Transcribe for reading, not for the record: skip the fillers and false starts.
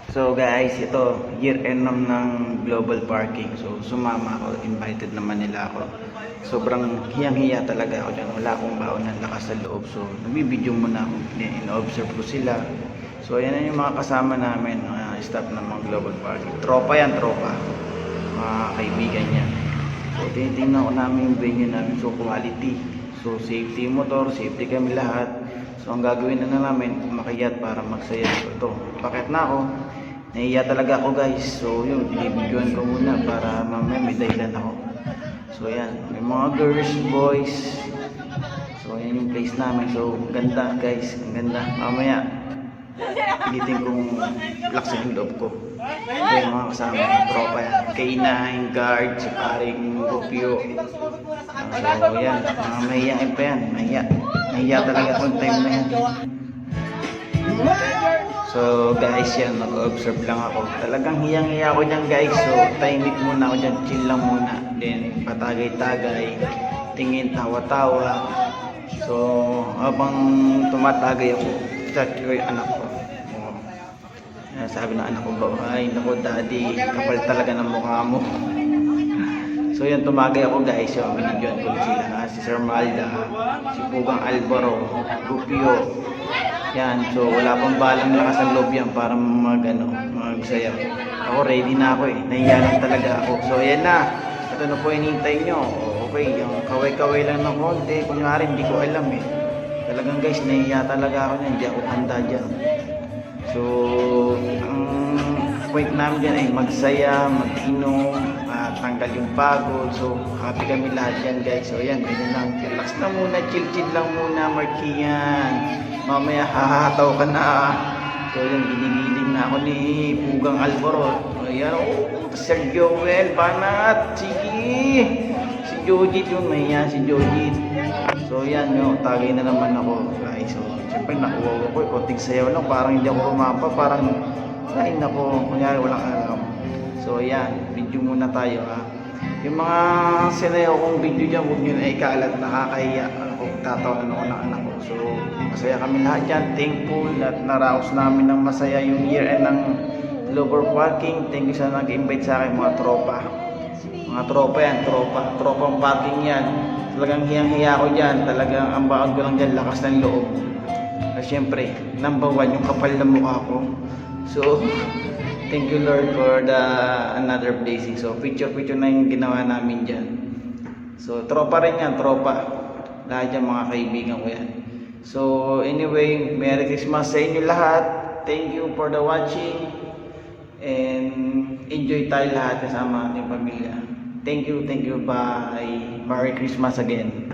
So guys, ito year end ng Global Parking. So sumama ako, invited naman nila ako. Sobrang hiyang-hiya talaga ako dyan. Wala akong baon ng lakas sa loob. So nabibidyo muna ako, in-observe ko sila. So ayan na yung mga kasama namin, mga staff ng mga Global Parking. Tropa yan, tropa. Mga kaibigan niya. So tinitingnan ko namin yung venue namin. So quality. So safety motor, safety kami lahat. So ang gagawin na namin, makiyat para magsaya. So ito, bakit na ako? Nahiya talaga ako guys. So yun, binibidyoan ko muna para mamaya may dahilan ako. So yan, may mga girls, boys. So yan yung place namin. So ganda guys, ang ganda. Mamaya, pilitin kong laksan yung loob ko. So yung mga kasama ng tropa yan. K9, guard, si paring Rupio. So yan, mga mahiyain pa yan. Nahiya talaga akong time na yan. So guys, yan, nag-observe lang ako. Talagang hiyang-hiya ako dyan guys. So tahimik muna ako dyan, chill lang muna. Then patagay-tagay, tingin, tawa-tawa. So habang tumatagay ako, chat ko yung anak ko. Sabi ng anak ko ba, ay naku daddy, kapal talaga ng mukha mo. So yan, tumagay ako guys. So binidyoan ko sila, si Sir Malda, si Pugang Alvaro, Rupio. Yan, so wala pang balang lakas ang loob yan para magsayaw. Ako ready na ako eh, nahiya lang talaga ako. So yan na, ito na po hinihintay nyo. Okay, yung kaway-kaway lang ng konti, kunyari hindi ko alam eh. Talagang guys, nahiya talaga ako niyan, hindi ako handa dyan. So, ang point namin dyan ay magsaya, mag-inom, tanggal yung pagod. So, happy kami lahat yan guys. So yan, ganyan lang, relax na muna, chill-chill lang muna, Markian. Mamaya hahataw ka na. So yan, ginigiling na ako ni Pugang Alvaro. Ayan, Sir Joel, banat, sige. Si Jojit yun, mahiya si Jojit. So yan, tagay na naman ako guys. So siyempre nakuha ko, konting sayaw lang, parang hindi ako rumapa, parang ay nako, kunyari walang alam. So yan, video muna tayo ha. Yung mga sinayaw kong video dyan, huwag nyo na ikalat, nakakahiya. Ako, tatawanan ako ng anak ko. So masaya kami lahat dyan, thankful at naraos namin ng masaya yung year end ng Global Parking. Thank you sa nag-invite sa akin mga tropa. Mga tropa yan, tropang parking yan. Talagang hiyang-hiya ko dyan, talagang ang baon ko lang dyan, lakas ng loob. At syempre, number 1 yung kapal na mukha ko. So thank you Lord for the another blessing. So picture na yung ginawa namin dyan. So tropa rin yan, tropa. Lahat yan mga kaibigan ko yan. So anyway, Merry Christmas sa inyo lahat. Thank you for the watching. And enjoy tayo lahat kasama ating pamilya. Thank you, bye. Merry Christmas again.